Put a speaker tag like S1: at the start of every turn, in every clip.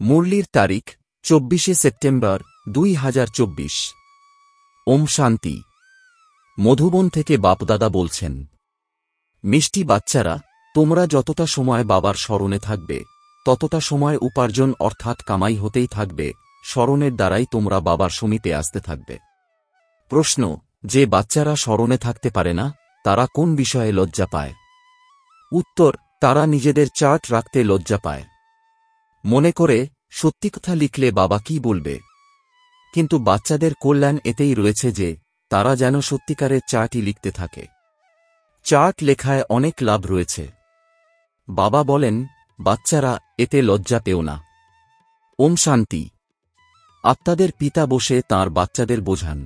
S1: মুরলির তারিখ 24 সেপ্টেম্বর 2024। ওম শান্তি। মধুবন থেকে বাপদাদা বলছেন, মিষ্টি বাচ্চারা, তোমরা যতটা সময় বাবার স্মরণে থাকবে ততটা সময় উপার্জন অর্থাৎ কামাই হতেই থাকবে। স্মরণের দ্বারাই তোমরা বাবার সমীপে আসতে থাকবে। প্রশ্ন, যে বাচ্চারা স্মরণে থাকতে পারে না তারা কোন বিষয়ে লজ্জা পায়? উত্তর, তারা নিজেদের চার্ট রাখতে লজ্জা পায়। মনে করে সত্যি কথা লিখলে বাবা কি বলবে। কিন্তু বাচ্চাদের কল্যাণ এতেই রয়েছে যে তারা যেন সত্যিকারের চার্টই লিখতে থাকে। চার্ট লেখায় অনেক লাভ রয়েছে। বাবা বলেন, বাচ্চারা, এতে লজ্জা পেও না। ওম শান্তি। আত্মাদের পিতা বসে তাঁর বাচ্চাদের বোঝান,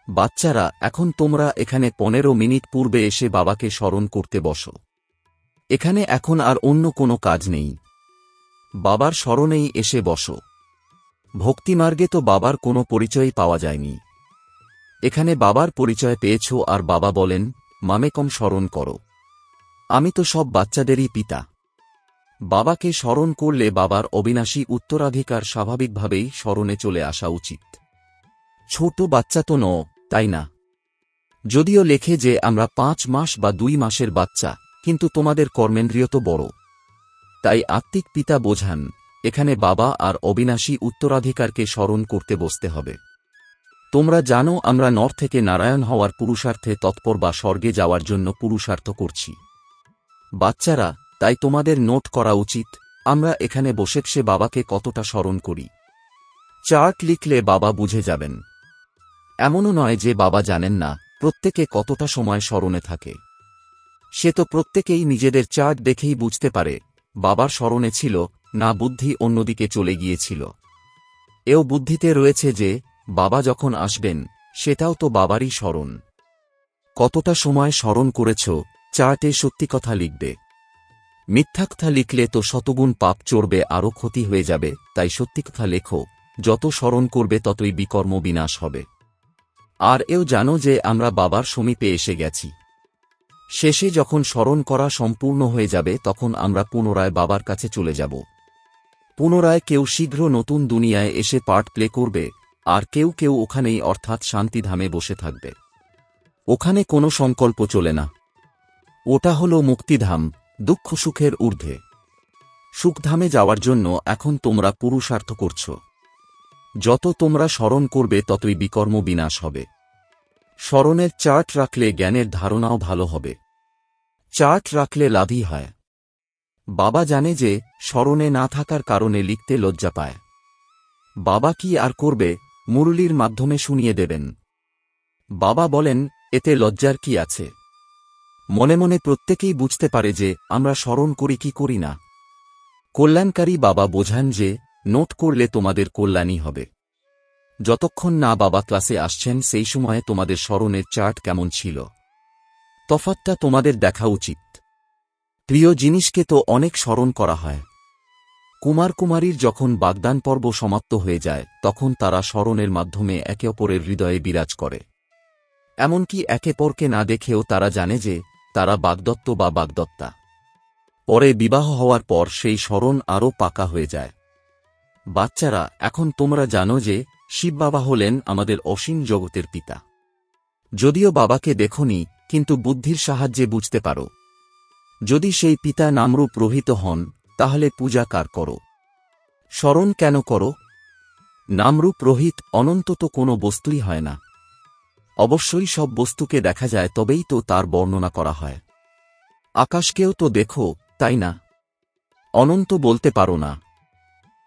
S1: বাচ্চারা, এখন তোমরা এখানে 15 মিনিট পূর্বে এসে বাবাকে স্মরণ করতে বসো। এখানে এখন আর অন্য কোনো কাজ নেই, বাবার স্মরণেই এসে বসো। ভক্তিমার্গে তো বাবার কোনো পরিচয়ই পাওয়া যায়নি। এখানে বাবার পরিচয় পেয়েছ আর বাবা বলেন, মামেকম স্মরণ করো। আমি তো সব বাচ্চাদেরই পিতা। বাবাকে স্মরণ করলে বাবার অবিনাশী উত্তরাধিকার স্বাভাবিকভাবেই স্মরণে চলে আসা উচিত। ছোট বাচ্চা তো নও, তাই না? যদিও লেখে যে আমরা 5 মাস বা 2 মাসের বাচ্চা, কিন্তু তোমাদের কর্মেন্দ্রিয় তো বড়। তাই আত্মিক পিতা বোঝান, এখানে বাবা আর অবিনাশী উত্তরাধিকারকে স্মরণ করতে বসতে হবে। তোমরা জানো আমরা নর থেকে নারায়ণ হওয়ার পুরুষার্থে তৎপর বা স্বর্গে যাওয়ার জন্য পুরুষার্থ করছি। বাচ্চারা, তাই তোমাদের নোট করা উচিত আমরা এখানে বসে বাবাকে কতটা স্মরণ করি। চার্ট লিখলে বাবা বুঝে যাবেন। এমনও নয় যে বাবা জানেন না প্রত্যেকে কতটা সময় স্মরণে থাকে। সে তো প্রত্যেকেই নিজেদের চার্ট দেখেই বুঝতে পারে বাবার স্মরণে ছিল না বুদ্ধি অন্যদিকে চলে গিয়েছিল। এও বুদ্ধিতে রয়েছে যে বাবা যখন আসবেন সেটাও তো বাবারই স্মরণ। কতটা সময় স্মরণ করেছ চার্টে সত্যি কথা লিখবে। মিথ্যা কথা লিখলে তো শতগুণ পাপ চড়বে, আরও ক্ষতি হয়ে যাবে। তাই সত্যি কথা লেখো, যত স্মরণ করবে ততই বিকর্ম বিনাশ হবে। আর এও জানো যে আমরা বাবার সমীপে এসে গেছি। শেষে যখন স্মরণ করা সম্পূর্ণ হয়ে যাবে তখন আমরা পুনরায় বাবার কাছে চলে যাব। পুনরায় কেউ শীঘ্র নতুন দুনিয়ায় এসে পার্ট প্লে করবে, আর কেউ কেউ ওখানেই অর্থাৎ শান্তিধামে বসে থাকবে। ওখানে কোনো সংকল্প চলে না। ওটা হল মুক্তিধাম, দুঃখ সুখের ঊর্ধ্বে। সুখধামে যাওয়ার জন্য এখন তোমরা পুরুষার্থ করছ। যত তোমরা স্মরণ করবে ততই বিকর্ম বিনাশ হবে। স্মরণের চার্ট রাখলে জ্ঞানের ধারণাও ভালো হবে। চার্ট রাখলে লাভই হয়। বাবা জানে যে স্মরণে না থাকার কারণে লিখতে লজ্জা পায়। বাবা কি আর করবে, মুরলির মাধ্যমে শুনিয়ে দেবেন। বাবা বলেন, এতে লজ্জার কি আছে? মনে মনে প্রত্যেকেই বুঝতে পারে যে আমরা স্মরণ করি কি করি না। কল্যাণকারী বাবা বোঝান যে নোট করলে তোমাদের কল্যাণই হবে। যতক্ষণ না বাবা ক্লাসে আসছেন সেই সময়ে তোমাদের স্মরণের চার্ট কেমন ছিল তফাৎটা তোমাদের দেখা উচিত। প্রিয় জিনিসকে তো অনেক স্মরণ করা হয়। কুমার কুমারীর যখন বাগদান পর্ব সমাপ্ত হয়ে যায় তখন তারা স্মরণের মাধ্যমে একে অপরের হৃদয়ে বিরাজ করে। এমনকি একে অপরকে না দেখেও তারা জানে যে তারা বাগদত্ত বা বাগদত্তা। পরে বিবাহ হওয়ার পর সেই স্মরণ আরও পাকা হয়ে যায়। বাচ্চারা, এখন তোমরা জানো যে শিব বাবা হলেন আমাদের অসীম জগতের পিতা। যদিও বাবাকে দেখোনি, কিন্তু বুদ্ধির সাহায্যে বুঝতে পারো। যদি সেই পিতা নামরূপ রহিত হন তাহলে পূজা কার করো? স্মরণ কেন করো? নামরূপ রহিত অনন্ত তো কোনো বস্তুই হয় না। অবশ্যই সব বস্তুকে দেখা যায়, তবেই তো তার বর্ণনা করা হয়। আকাশকেও তো দেখো, তাই না? অনন্ত বলতে পারো না।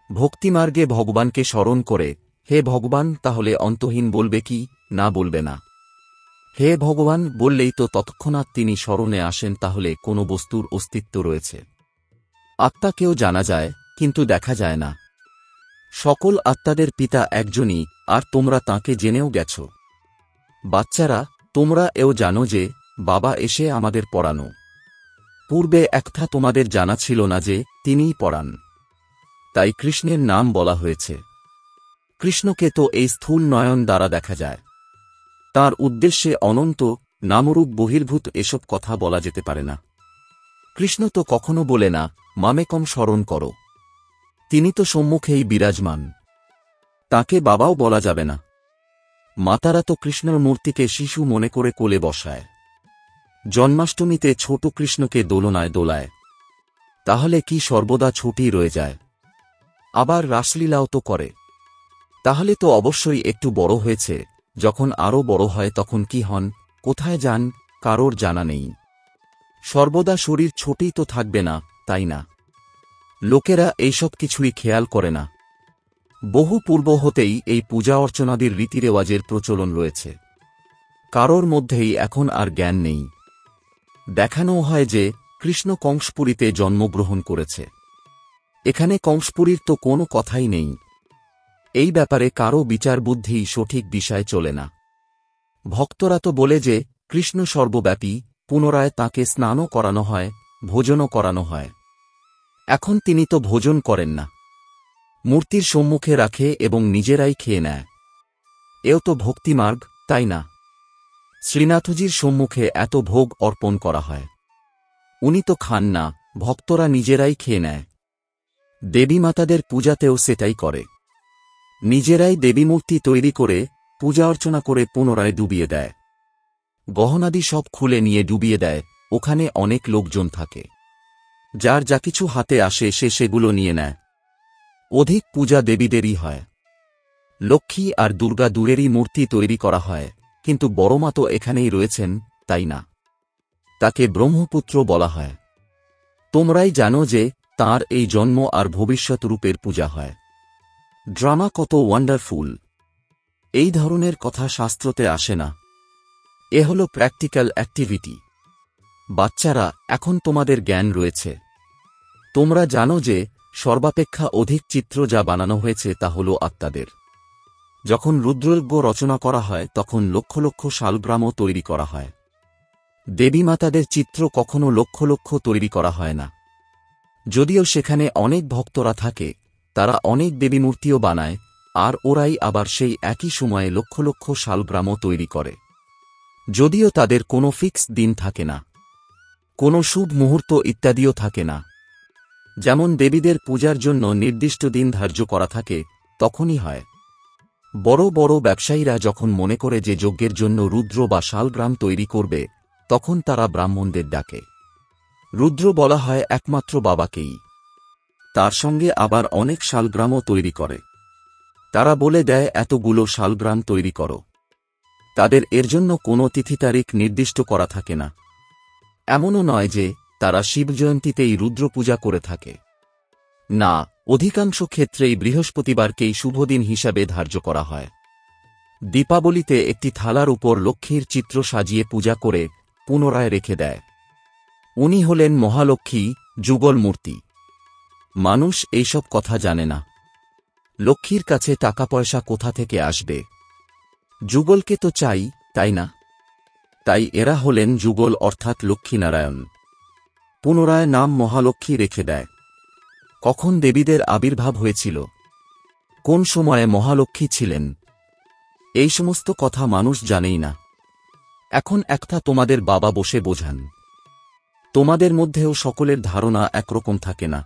S1: ভক্তিমার্গে ভগবানকে স্মরণ করে, হে ভগবান, তাহলে অন্তহীন বলবে কি না বলবে না? হে ভগবান বললেই তো তৎক্ষণাৎ তিনি স্মরণে আসেন। তাহলে কোনো বস্তুর অস্তিত্ব রয়েছে। আত্মাকেও জানা যায়, কিন্তু দেখা যায় না। সকল আত্মাদের পিতা একজনই, আর তোমরা তাঁকে জেনেও গেছ। বাচ্চারা, তোমরা এও জানো যে বাবা এসে আমাদের পড়ানো। পূর্বে একটা তোমাদের জানা ছিল না যে তিনিই পড়ান। তাই কৃষ্ণের নাম বলা হয়েছে। কৃষ্ণকে তো এই স্থূল নয়ন দ্বারা দেখা যায়। তার উদ্দেশ্যে অনন্ত নামরূপ বহির্ভূত এসব কথা বলা যেতে পারে না। কৃষ্ণ তো কখনো বলে না মামেকম স্মরণ করো। তিনি তো সম্মুখেই বিরাজমান, তাকে বাবাও বলা যাবে না। মাতারা তো কৃষ্ণের মূর্তিকে শিশু মনে করে কোলে বসায়, জন্মাষ্টমীতে ছোট কৃষ্ণকে দোলনায় দোলায়, তাহলে কি সর্বদা ছোটই রয়ে যায়? আবার রাসলীলাও তো করে, তাহলে তো অবশ্যই একটু বড় হয়েছে। যখন আরও বড় হয় তখন কি হন, কোথায় যান, কারোর জানা নেই। সর্বদা শরীর ছোটই তো থাকবে না, তাই না? লোকেরা এইসব কিছুই খেয়াল করে না। বহু পূর্ব হতেই এই পূজা অর্চনাদির রীতিরেওয়াজের প্রচলন রয়েছে, কারোর মধ্যেই এখন আর জ্ঞান নেই। দেখানো হয় যে কৃষ্ণ কংসপুরীতে জন্মগ্রহণ করেছে, এখানে কংসপুরীর তো কোনো কথাই নেই। এই ব্যাপারে কারও বিচার বুদ্ধি সঠিক দিশায় চলে না। ভক্তরা তো বলে যে কৃষ্ণ সর্বব্যাপী, পুনরায় তাঁকে স্নানও করানো হয়, ভোজনও করানো হয়। এখন তিনি তো ভোজন করেন না, মূর্তির সম্মুখে রাখে এবং নিজেরাই খেয়ে নেয়। এও তো ভক্তিমার্গ, তাই না? শ্রীনাথজির সম্মুখে এত ভোগ অর্পণ করা হয়, উনি তো খান না, ভক্তরা নিজেরাই খেয়ে নেয়। দেবীমাতাদের পূজাতেও সেটাই করে, নিজেরাই দেবীমূর্তি তৈরি করে পূজা অর্চনা করে পুনরায় ডুবিয়ে দেয়। গহনাদি সব খুলে নিয়ে ডুবিয়ে দেয়। ওখানে অনেক লোকজন থাকে, যার যা কিছু হাতে আসে সে সেগুলো নিয়ে নেয়। অধিক পূজা দেবীদেরই হয়। লক্ষ্মী আর দুর্গা দূরেরই মূর্তি তৈরি করা হয়, কিন্তু বড়মা তো এখানেই রয়েছেন, তাই না? তাকে ব্রহ্মপুত্র বলা হয়। তোমরাই জানো যে তাঁর এই জন্ম আর ভবিষ্যৎ রূপের পূজা হয়। ড্রামা কত ওয়ান্ডারফুল, এই ধরনের কথা শাস্ত্রতে আসে না। এ হল প্র্যাকটিক্যাল অ্যাক্টিভিটি। বাচ্চারা, এখন তোমাদের জ্ঞান রয়েছে। তোমরা জানো যে সর্বাপেক্ষা অধিক চিত্র যা বানানো হয়েছে তা হল আত্মাদের। যখন রুদ্রযজ্ঞ রচনা করা হয় তখন লক্ষ লক্ষ শালগ্রামও তৈরি করা হয়। দেবীমাতাদের চিত্র কখনো লক্ষ লক্ষ তৈরি করা হয় না। যদিও সেখানে অনেক ভক্তরা থাকে, তারা অনেক দেবীমূর্তিও বানায়, আর ওরাই আবার সেই একই সময়ে লক্ষ লক্ষ শালগ্রামও তৈরি করে। যদিও তাদের কোনো ফিক্সড দিন থাকে না, কোনো শুভ মুহূর্ত ইত্যাদিও থাকে না। যেমন দেবীদের পূজার জন্য নির্দিষ্ট দিন ধার্য করা থাকে, তখনই হয়। বড় বড় ব্যবসায়ীরা যখন মনে করে যে যজ্ঞের জন্য রুদ্র বা শালগ্রাম তৈরি করবে, তখন তারা ব্রাহ্মণদের ডাকে। রুদ্র বলা হয় একমাত্র বাবাকেই। তার সঙ্গে আবার অনেক শালগ্রামও তৈরি করে। তারা বলে দেয় এতগুলো শালগ্রাম তৈরি করো। তাদের এর জন্য কোনো তিথি তারিখ নির্দিষ্ট করা থাকে না। এমনও নয় যে তারা শিবজয়ন্তীতেই রুদ্র পূজা করে থাকে। না, অধিকাংশ ক্ষেত্রেই বৃহস্পতিবারকেই শুভদিন হিসাবে ধার্য করা হয়। দীপাবলিতে একটি থালার উপর লক্ষ্মীর চিত্র সাজিয়ে পূজা করে পুনরায় রেখে দেয়। উনি হলেন মহালক্ষ্মী, যুগল মূর্তি। মানুষ এইসব কথা জানে না। লক্ষ্মীর কাছে টাকা পয়সা কোথা থেকে আসবে? যুগলকে তো চাই, তাই না? তাই এরা হলেন যুগল, অর্থাৎ লক্ষ্মীনারায়ণ। পুনরায় নাম মহালক্ষ্মী রেখে দেয়। কখন দেবীদের আবির্ভাব হয়েছিল, কোন সময়ে মহালক্ষ্মী ছিলেন, এই সমস্ত কথা মানুষ জানেই না। এখন একটা তোমাদের বাবা বসে বোঝান। তোমাদের মধ্যেও সকলের ধারণা একরকম থাকে না।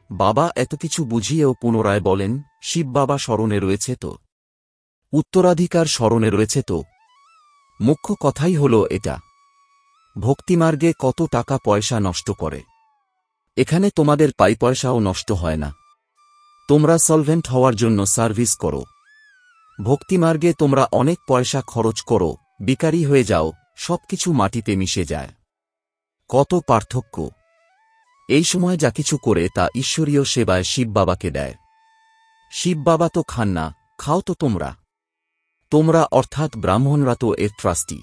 S1: বাবা এত কিছু বুঝিয়েও পুনরায় বলেন শিব বাবা স্মরণে রয়েছে তো, উত্তরাধিকার স্মরণে রয়েছে তো। মুখ্য কথাই হল এটা। ভক্তিমার্গে কত টাকা পয়সা নষ্ট করে। এখানে তোমাদের পয়সাও নষ্ট হয় না। তোমরা সলভেন্ট হওয়ার জন্য সার্ভিস করো। ভক্তিমার্গে তোমরা অনেক পয়সা খরচ করো, বিকারী হয়ে যাও, সবকিছু মাটিতে মিশে যায়। কত পার্থক্য! এই সময় যা কিছু করে তা ঈশ্বরীয় সেবায় শিব বাবাকে দেয়। শিব বাবা তো খান না, খাও তো তোমরা। তোমরা অর্থাৎ ব্রাহ্মণরা তো এর ট্রাস্টি।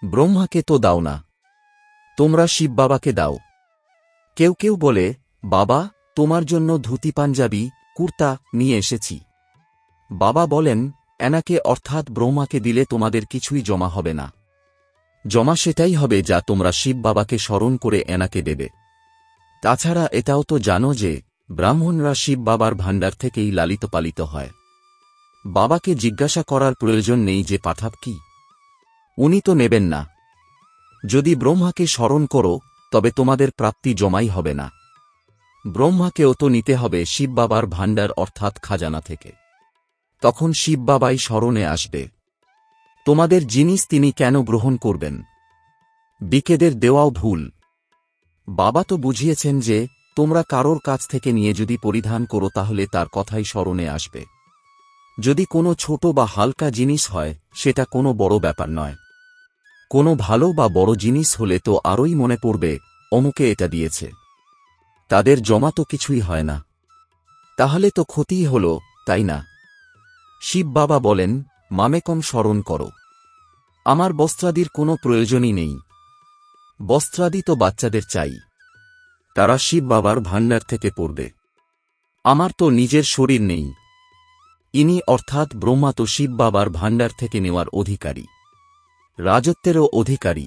S1: ব্রহ্মাকে তো দাও না, তোমরা শিব বাবাকে দাও। কেউ কেউ বলে, বাবা তোমার জন্য ধুতি পাঞ্জাবি কুর্তা নিয়ে এসেছি। বাবা বলেন, এনাকে অর্থাৎ ব্রহ্মাকে দিলে তোমাদের কিছুই জমা হবে না। জমা সেটাই হবে যা তোমরা শিব বাবাকে স্মরণ করে এনাকে দেবে। তাছাড়া এটাও তো জানো যে ব্রাহ্মণরা শিব বাবার ভাণ্ডার থেকেই লালিত পালিত হয়। বাবাকে জিজ্ঞাসা করার প্রয়োজন নেই যে পাঠাব কি, উনি তো নেবেন না। যদি ব্রহ্মাকে স্মরণ করো তবে তোমাদের প্রাপ্তি জমাই হবে না। ব্রহ্মাকেও তো নিতে হবে শিব বাবার ভাণ্ডার অর্থাৎ খাজানা থেকে। তখন শিব বাবাই স্মরণে আসবে। তোমাদের জিনিস তিনি কেন গ্রহণ করবেন? বিকেদের দেওয়াও ভুল। বাবা তো বুঝিয়েছেন যে তোমরা কারোর কাছ থেকে নিয়ে যদি পরিধান করো তাহলে তার কথাই স্মরণে আসবে। যদি কোনো ছোট বা হালকা জিনিস হয় সেটা কোনো বড় ব্যাপার নয়। কোনো ভালো বা বড় জিনিস হলে তো আরোই মনে পড়বে অমুকে এটা দিয়েছে। তাদের জমা তো কিছুই হয় না, তাহলে তো ক্ষতিই হল, তাই না? শিব বাবা বলেন, মামেকম স্মরণ করো। আমার বস্ত্রাদির কোনো প্রয়োজনই নেই। বস্ত্রাদি তো বাচ্চাদের চাই, তারা শিব বাবার ভাণ্ডার থেকে পড়বে। আমার তো নিজের শরীর নেই। ইনি অর্থাৎ ব্রহ্মা তো শিব বাবার ভাণ্ডার থেকে নেওয়ার অধিকারী, রাজত্বেরও অধিকারী।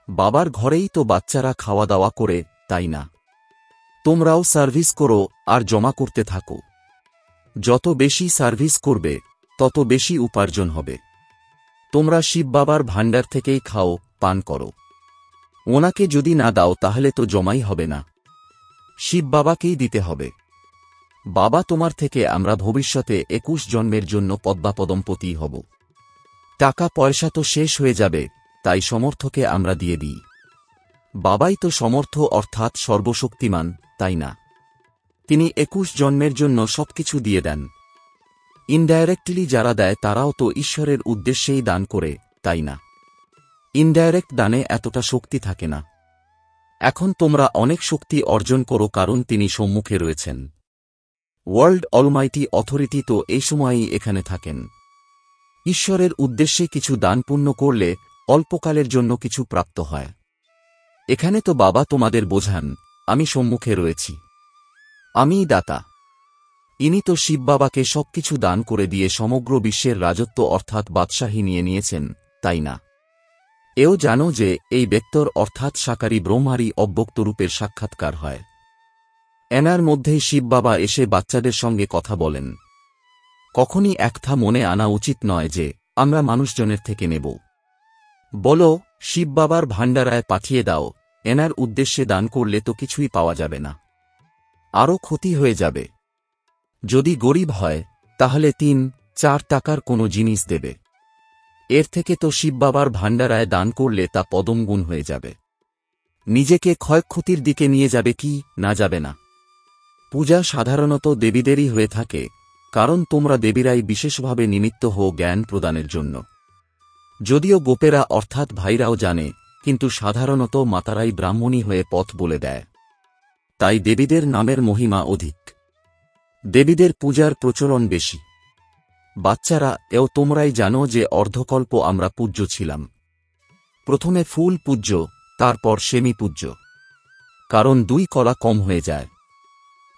S1: বাবার ঘরেই তো বাচ্চারা খাওয়া দাওয়া করে, তাই না? তোমরাও সার্ভিস করো আর জমা করতে থাকো। যত বেশি সার্ভিস করবে তত বেশি উপার্জন হবে। তোমরা শিব বাবার ভাণ্ডার থেকেই খাও, পান করো। ওনাকে যদি না দাও তাহলে তো জমাই হবে না, শিব বাবাকেই দিতে হবে। বাবা তোমার থেকে আমরা ভবিষ্যতে 21 জন্মের জন্য পদ্মাপদম্পতি হব। টাকা পয়সা তো শেষ হয়ে যাবে, তাই সমর্থকে আমরা দিয়ে দিই। বাবাই তো সমর্থ অর্থাৎ সর্বশক্তিমান, তাই না? তিনি 21 জন্মের জন্য সবকিছু দিয়ে দেন। ইনডাইরেক্টলি যারা দেয় তারাও তো ঈশ্বরের উদ্দেশ্যেই দান করে, তাই না? ইনডাইরেক্ট দানে এতটা শক্তি থাকে না। এখন তোমরা অনেক শক্তি অর্জন করো কারণ তিনি সম্মুখে রয়েছেন। ওয়ার্ল্ড অলমাইটি অথরিটি তো এই সময়ই এখানে থাকেন। ঈশ্বরের উদ্দেশ্যে কিছু দান পুণ্য করলে অল্পকালের জন্য কিছু প্রাপ্ত হয়। এখানে তো বাবা তোমাদের বোঝান, আমি সম্মুখে রয়েছি, আমিই দাতা। ইনি তো শিব বাবাকে সবকিছু দান করে দিয়ে সমগ্র বিশ্বের রাজত্ব অর্থাৎ বাদশাহী নিয়ে নিয়েছেন, তাই না? এও জানো যে এই বেক্তর অর্থাৎ সাকারী ব্রহ্মারই অব্যক্তরূপের সাক্ষাৎকার হয়। এনার মধ্যেই শিব বাবা এসে বাচ্চাদের সঙ্গে কথা বলেন। কখনই একটা মনে আনা উচিত নয় যে আমরা মানুষজনের থেকে নেব। বলো, শিব বাবার ভাণ্ডারায় পাঠিয়ে দাও, এনার উদ্দেশ্যে দান করলে তো কিছুই পাওয়া যাবে না, আরও ক্ষতি হয়ে যাবে। যদি গরিব হয় তাহলে 3-4 টাকার কোনো জিনিস দেবে। এর থেকে তো শিব বাবার ভাণ্ডারায় দান করলে তা পদমগুণ হয়ে যাবে। নিজেকে ক্ষয়ক্ষতির দিকে নিয়ে যাবে কি না যাবে না। পূজা সাধারণত দেবীদেরই হয়ে থাকে, কারণ তোমরা দেবীরাই বিশেষভাবে নিমিত্ত হও জ্ঞান প্রদানের জন্য। যদিও গোপেরা অর্থাৎ ভাইরাও জানে, কিন্তু সাধারণত মাতারাই ব্রাহ্মণী হয়ে পথ বলে দেয়। তাই দেবীদের নামের মহিমা অধিক, দেবীদের পূজার প্রচলন বেশি। বাচ্চারা, এও তোমরাই জানো যে অর্ধকল্প আমরা পূজ্য ছিলাম। প্রথমে ফুল পূজ্য, তারপর সেমি পূজ্য, কারণ 2 কলা কম হয়ে যায়।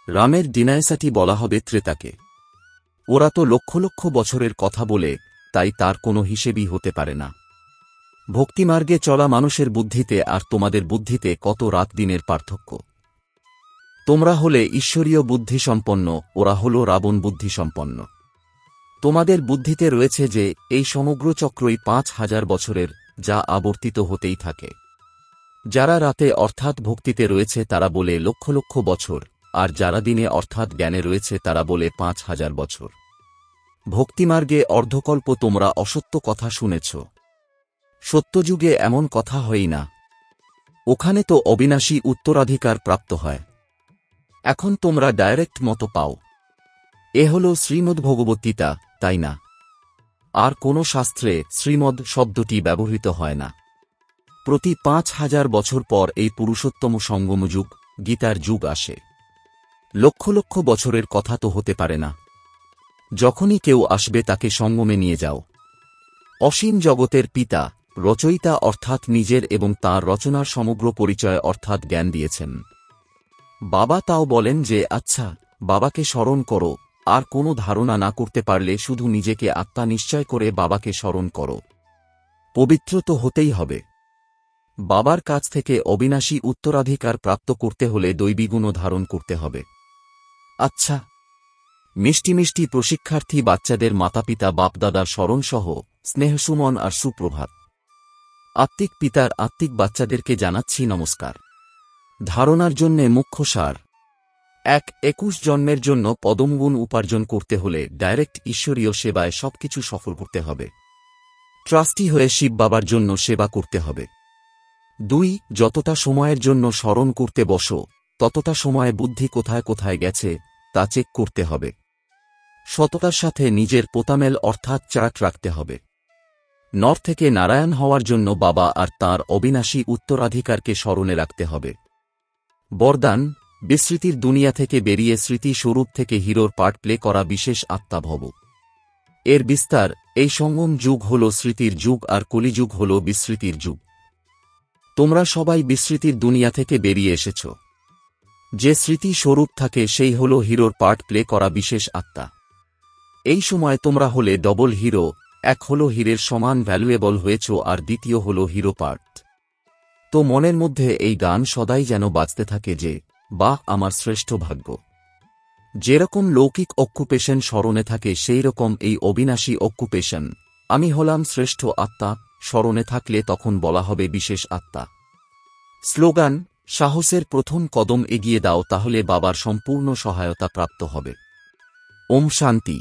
S1: রামের ডিনায়াসাটি বলা হবে ত্রেতাকে। ওরা তো লক্ষ লক্ষ বছরের কথা বলে, তাই তার কোনো হিসেবই হতে পারে না। ভক্তিমার্গে চলা মানুষের বুদ্ধিতে আর তোমাদের বুদ্ধিতে কত রাত দিনের পার্থক্য। তোমরা হলে ঈশ্বরীয় বুদ্ধিসম্পন্ন, ওরা হল রাবণ বুদ্ধিসম্পন্ন। তোমাদের বুদ্ধিতে রয়েছে যে এই সমগ্র চক্রই 5000 বছরের, যা আবর্তিত হতেই থাকে। যারা রাতে অর্থাৎ ভক্তিতে রয়েছে তারা বলে লক্ষ লক্ষ বছর, আর যারা দিনে অর্থাৎ জ্ঞানে রয়েছে তারা বলে 5000 বছর। ভক্তিমার্গে অর্ধকল্প তোমরা অসত্য কথা শুনেছ। সত্যযুগে এমন কথা হয়ই না, ওখানে তো অবিনাশী উত্তরাধিকার প্রাপ্ত হয়। এখন তোমরা ডাইরেক্ট মতো পাও। এ হল শ্রীমদ্ভগবদ্গীতা, তাই না? আর কোন শাস্ত্রে শ্রীমদ শব্দটি ব্যবহৃত হয় না। প্রতি 5000 বছর পর এই পুরুষোত্তম সঙ্গম যুগ, গীতার যুগ আসে। লক্ষ লক্ষ বছরের কথা তো হতে পারে না। যখনই কেউ আসবে তাকে সঙ্গমে নিয়ে যাও। অসীম জগতের পিতা, রচয়িতা অর্থাৎ নিজের এবং তাঁর রচনার সমগ্র পরিচয় অর্থাৎ জ্ঞান দিয়েছেন। বাবা তাও বলেন যে আচ্ছা, বাবাকে স্মরণ করো, আর কোনো ধারণা না করতে পারলে শুধু নিজেকে আত্মা নিশ্চয় করে বাবাকে স্মরণ করো। পবিত্র তো হতেই হবে। বাবার কাছ থেকে অবিনাশী উত্তরাধিকার প্রাপ্ত করতে হলে দৈবীগুণও ধারণ করতে হবে। আচ্ছা, মিষ্টি মিষ্টি প্রশিক্ষার্থী বাচ্চাদের মাতাপিতা বাপদাদার স্মরণসহ স্নেহসুমন আর সুপ্রভাত। আত্মিক পিতার আত্মিক বাচ্চাদেরকে জানাচ্ছি নমস্কার। ধারণার জন্যে মুখ্য সার। 21 জন্মের জন্য পদমগুণ উপার্জন করতে হলে ডাইরেক্ট ঈশ্বরীয় সেবায় সবকিছু সফল করতে হবে। ট্রাস্টি হয়ে শিব বাবার জন্য সেবা করতে হবে। 2 যতটা সময়ের জন্য স্মরণ করতে বসো ততটা সময়ে বুদ্ধি কোথায় কোথায় গেছে তা চেক করতে হবে। সততার সাথে নিজের পোতামেল অর্থাৎ চার্ট রাখতে হবে। নর থেকে নারায়ণ হওয়ার জন্য বাবা আর তাঁর অবিনাশী উত্তরাধিকারকে স্মরণে রাখতে হবে। বরদান, বিস্মৃতির দুনিয়া থেকে বেরিয়ে স্মৃতি স্বরূপ থেকে হিরোর পার্ট প্লে করা বিশেষ আত্মা ভব। এর বিস্তার, এই সঙ্গম যুগ হল স্মৃতির যুগ আর কলিযুগ হল বিস্মৃতির যুগ। তোমরা সবাই বিস্মৃতির দুনিয়া থেকে বেরিয়ে এসেছ। যে স্মৃতি স্বরূপ থাকে সেই হল হিরোর পার্ট প্লে করা বিশেষ আত্মা। এই সময় তোমরা হলে ডবল হিরো, এক হল হীরের সমান ভ্যালুয়েবল হয়েছ আর দ্বিতীয় হল হিরো পার্ট। তো মনের মধ্যে এই গান সদাই যেন বাজতে থাকে যে, বাহ আমার শ্রেষ্ঠ ভাগ্য। যেরকম লৌকিক অকুপেশন স্মরণে থাকে সেই রকম এই অবিনাশী অকুপেশন, আমি হলাম শ্রেষ্ঠ আত্মা, স্মরণে থাকলে তখন বলা হবে বিশেষ আত্মা। স্লোগান, সাহসের প্রথম কদম এগিয়ে দাও তাহলে বাবার সম্পূর্ণ সহায়তা প্রাপ্ত হবে। ওম শান্তি।